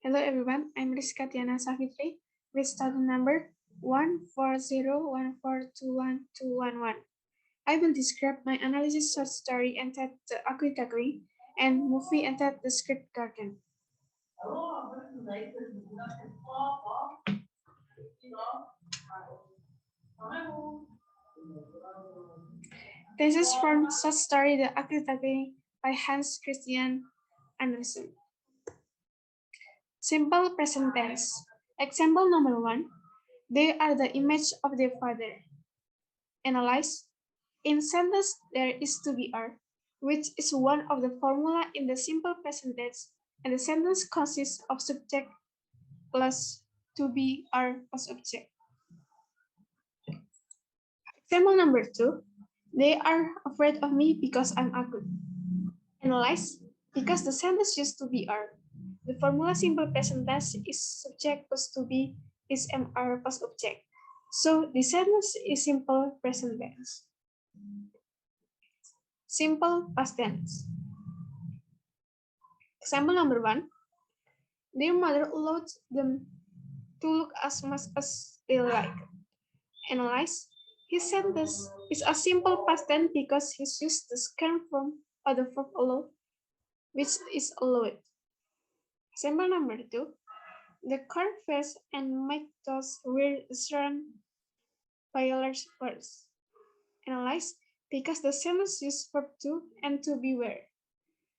Hello everyone, I'm Rizka Tiana Safitri with student number 140142121. I will describe my analysis short story entitled The Ugly Duckling and movie entitled The Script Garden. This is from short story The Ugly Duckling by Hans Christian Andersen. Simple present tense. Example number 1. They are the image of their father. Analyze. In sentence, there is to be are, which is one of the formula in the simple present tense, and the sentence consists of subject plus to be are plus object. Example number 2. They are afraid of me because I'm ugly. Analyze. Because the sentence used to be are. The formula simple present tense is subject plus to be is MR plus object. So the sentence is simple present tense. Simple past tense. Example number 1. Their mother allowed them to look as much as they like. Analyze. His sentence is a simple past tense because he used the second form of the verb allow, which is allowed. Example number 2. The curved face and mic toes were surrounded by large birds. Analyze. Because the sentence uses verb to and to be were.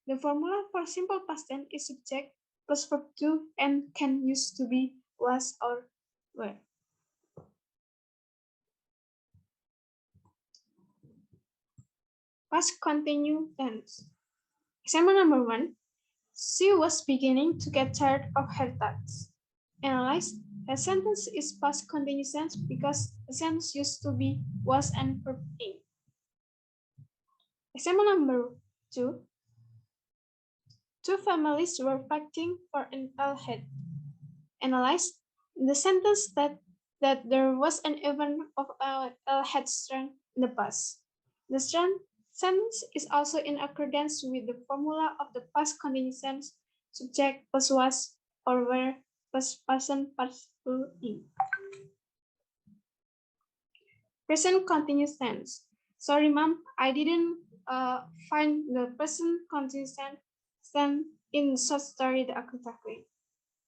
The formula for simple past tense is subject plus verb to and can use to be, was, or were. Past continuous tense. Example number 1. She was beginning to get tired of her tasks. Analyze. The sentence is past continuous tense because the sentence used to be, was, and verb in. Example number 2. Two families were fighting for an alehead. Analyze. The sentence that there was an event of alehead strand in the past. The strand sentence is also in accordance with the formula of the past continuous tense, subject plus was or were plus person particle in. Present continuous tense. Sorry, ma'am, I didn't find the present continuous tense in short story The Ugly Duckling.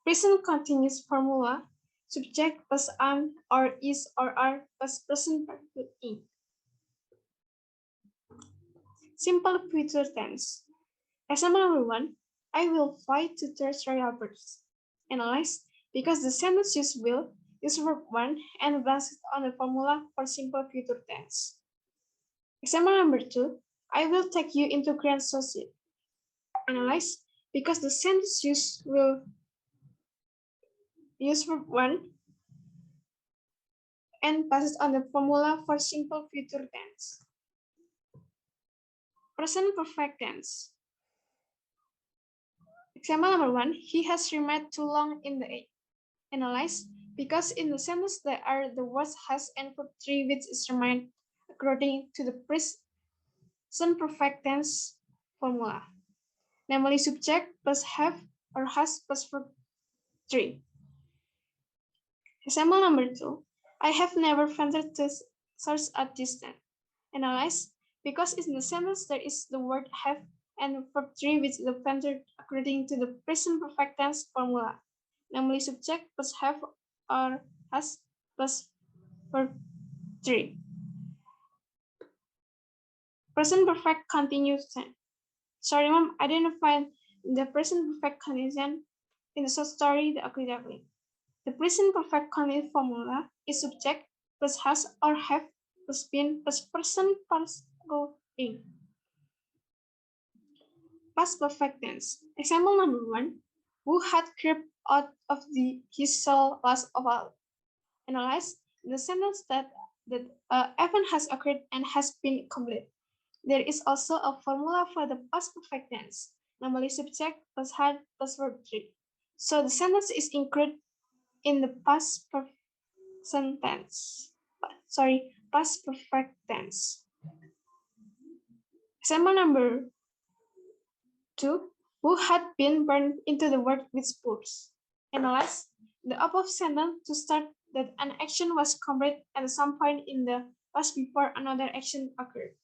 Present continuous formula, subject plus am or is or are plus present particle in. Simple future tense. Example number 1. I will fly to terrestrial birds. Analyze. Because the sentence use will is verb 1 and bases on the formula for simple future tense. Example number 2. I will take you into Grand Society. Analyze. Because the sentence use will use verb 1 and bases on the formula for simple future tense. Present perfect tense. Example number 1. He has remained too long in the egg. Analyze. Because in the sentence there are the words has and verb 3 which is remained according to the present perfect tense formula. Namely subject plus have or has plus verb 3. Example number 2. I have never ventured to search at distance. Analyze. Because in the sentence there is the word have and verb 3 which is ventured according to the present perfect tense formula. Namely subject plus have or has plus verb 3. Present perfect continuous tense. Sorry, mom, I didn't find the present perfect continuous tense in the short story The Ugly Duckling. The present perfect continuous formula is subject plus has or have plus been plus present particle in. Past perfect tense. Example number 1. Who had crept out of his cell last of all. Analyze the sentence that event has occurred and has been completed. There is also a formula for the past perfect tense, namely subject plus had plus verb 3. So the sentence is included in the past present tense. Past perfect tense. Example number 2. Who had been burned into the world with spurs. Analyze the above sentence to start that an action was completed at some point in the past before another action occurred.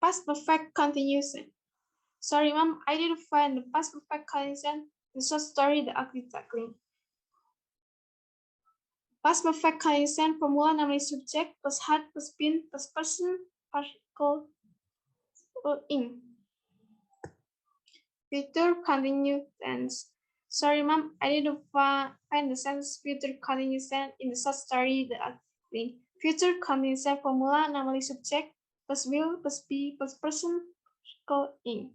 Past perfect continuation. Sorry, mom, I didn't find the past perfect continuation in the short story The Ugly Duckling. Past perfect continuation formula namely subject plus had plus been plus person particle in. Future continuous tense. Sorry, mom, I didn't find the sentence future continuous tense in the short story The Ugly. Future continuous tense formula namely subject plus will plus be plus person particle in.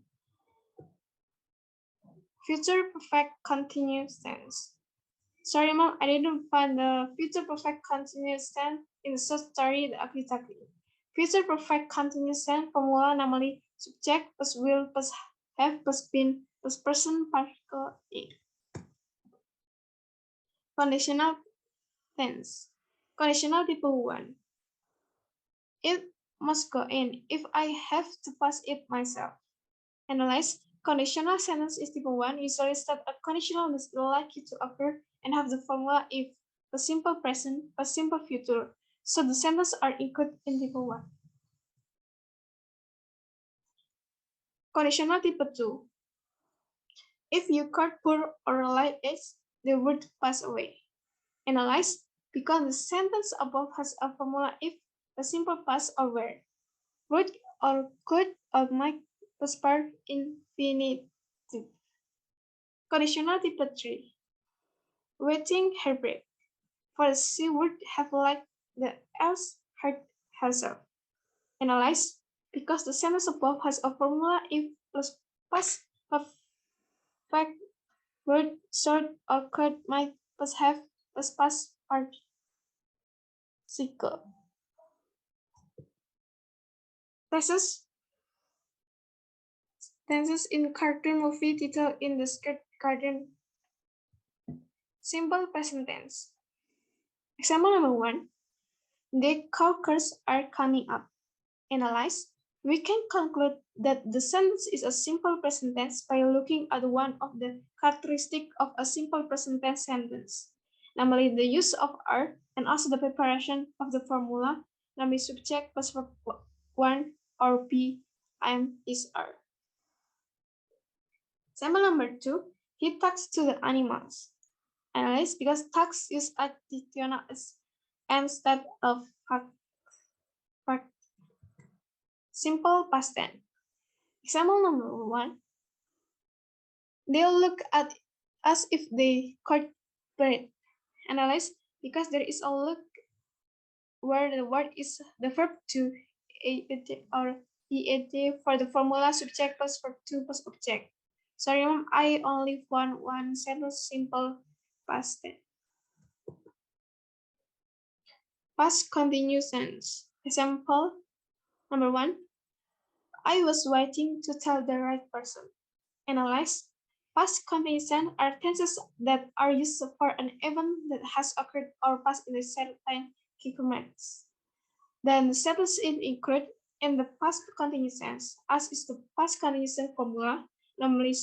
Future perfect continuous tense. Sorry, mom, I didn't find the future perfect continuous tense in the short story The Ugly Duckling. Future perfect continuous tense formula namely subject plus will plus have plus been plus person particle in. Conditional tense. Conditional type 1. It must go in if I have to pass it myself. Analyze. Conditional sentence is type 1 usually start a conditional is likely to occur and have the formula if a simple present, a simple future. So the sentences are included in type 1. Conditional type 2. If you cut poor or like X, the word pass away. Analyze. Because the sentence above has a formula if a simple past or where. Would or could or might was part infinitive. Conditional type 3. Waiting her break. For she would have liked the else hurt herself. Analyze. Because the sentence above has a formula if plus past perfect would should or could might plus have plus past participle. Tenses in cartoon movie title in the script cartoon. Simple present tense. Example number 1. The cockers are coming up. Analyze. We can conclude that the sentence is a simple present tense by looking at one of the characteristics of a simple present tense sentence, namely the use of are and also the preparation of the formula, namely subject plus verb 1 or be, am, is, are. Example number 2. He talks to the animals. Analyze because talks use additional instead of fact. Simple past tense. Example number 1. They'll look at as if they cooperate. Analyze because there is a look where the word is the verb to ed or ed for the formula subject plus verb to plus object. Sorry, mom, I only found one sentence simple past tense. Past continuous tense. Example number 1. I was waiting to tell the right person. Analyze. Past continuous tense are tenses that are used for an event that has occurred or passed in a certain moments. Then the sentence is included in the past continuous tense, as is the past continuous tense formula, namely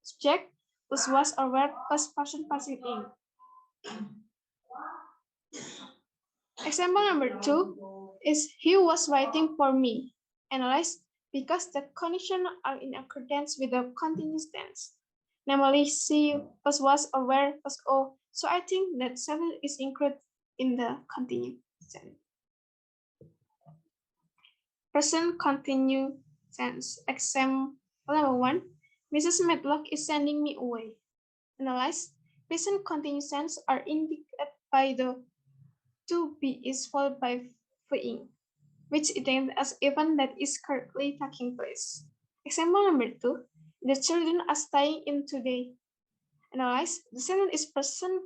subject plus was or were plus person passing in. Example number 2 is he was waiting for me. Analyze because the conditions are in accordance with the continuous tense, namely she plus was or were plus o. So I think that sentence is included in the continuous tense. Present continuous tense. Example number 1. Mrs. Medlock is sending me away. Analyze. Present continuous tense are indicated by the to be is followed by being, which identifies as event that is currently taking place. Example number 2. The children are staying in today. Analyze. The sentence is present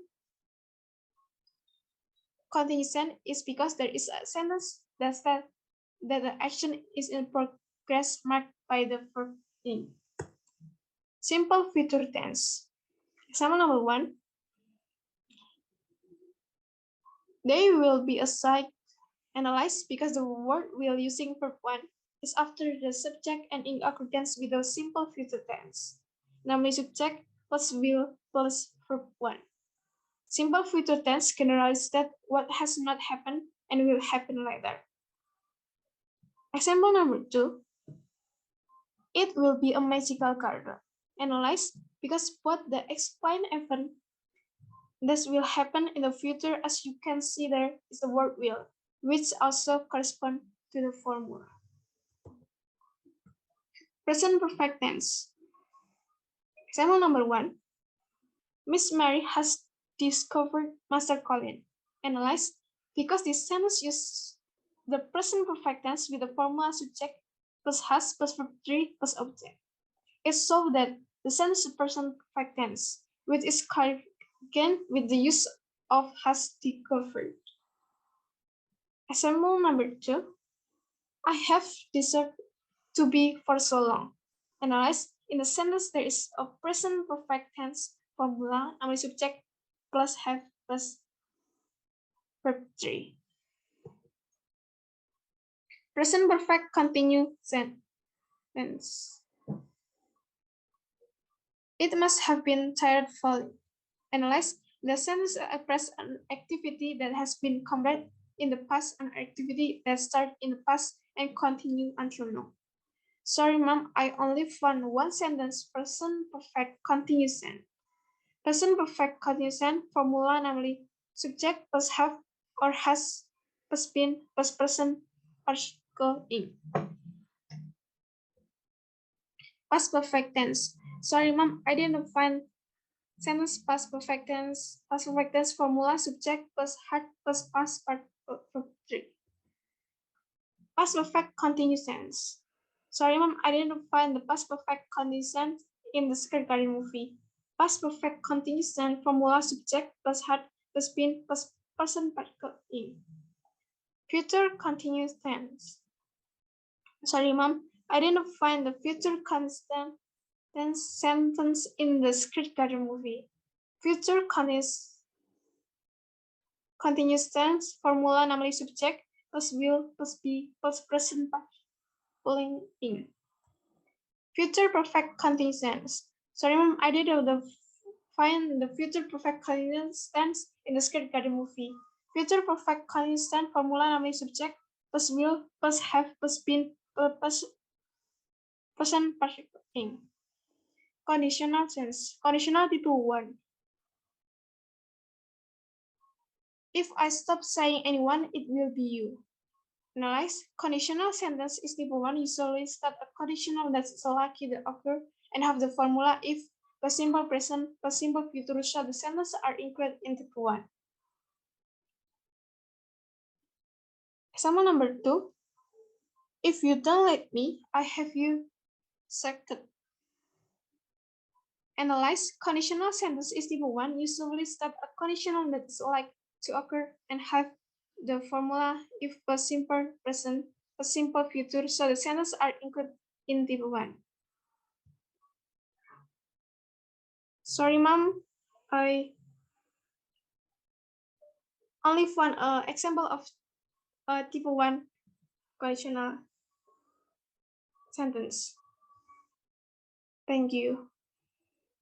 continuous tense is because there is a sentence that says that the action is in progress marked by the verb in. Simple future tense. Example number 1. They will be assigned. Analyze because the word will using verb 1 is after the subject and in accordance with the simple future tense, namely subject plus will plus verb 1. Simple future tense generalizes that what has not happened and will happen later. Example number 2. It will be a magical garden. Analyze because both the explained event that will happen in the future, as you can see there, is the word will, which also corresponds to the formula. Present perfect tense. Example number 1. Miss Mary has discovered Master Colin. Analyze because this sentence uses the present perfect tense with the formula subject plus has plus verb 3 plus object. It shows that the sentence is present perfect tense, which is correct again with the use of has discovered. Example number 2. I have deserved to be for so long. Analyze in the sentence there is a present perfect tense formula, namely subject plus have plus verb 3. Present perfect continuous tense. It must have been tired falling. Analyze the sentence express an activity that has been completed in the past, an activity that started in the past and continue until now. Sorry, Mom, I only found one sentence, present perfect continuous tense. Present perfect continuous tense formula, namely subject plus have or has plus been plus present particle in. Past perfect tense. Sorry, Mom, I didn't find sentence past perfect tense. Past perfect tense formula subject plus had plus past particle 3. Past perfect continuous tense. Sorry, Mom, I didn't find the past perfect continuous tense in the Secret Garden movie. Past perfect continuous tense formula subject plus had plus been plus present particle in. Future continuous tense. Sorry, Mom, I didn't find the future constant tense sentence in the Secret Garden movie. Future continuous tense formula, namely subject plus will plus be plus present particle in. Future perfect continuous tense. Sorry, Mom, I didn't find the future perfect continuous tense in the Secret Garden movie. Future perfect continuous tense formula, namely subject plus will plus have plus been plus present particle in. Conditional tense. Conditional type 1. If I stop saying anyone, it will be you. Analyze. Conditional sentence is type 1 usually start a conditional that is likely to occur and have the formula if the simple present, the simple future, so the sentences are included in type 1. Example number 2. If you don't let me, I have you second. Analyze. Conditional sentence is type 1 usually start a conditional that is likely to occur and have the formula if a simple present, a simple future, so the sentences are included in type 1. Sorry, Mom, I only found an example of a type 1 conditional sentence. Thank you.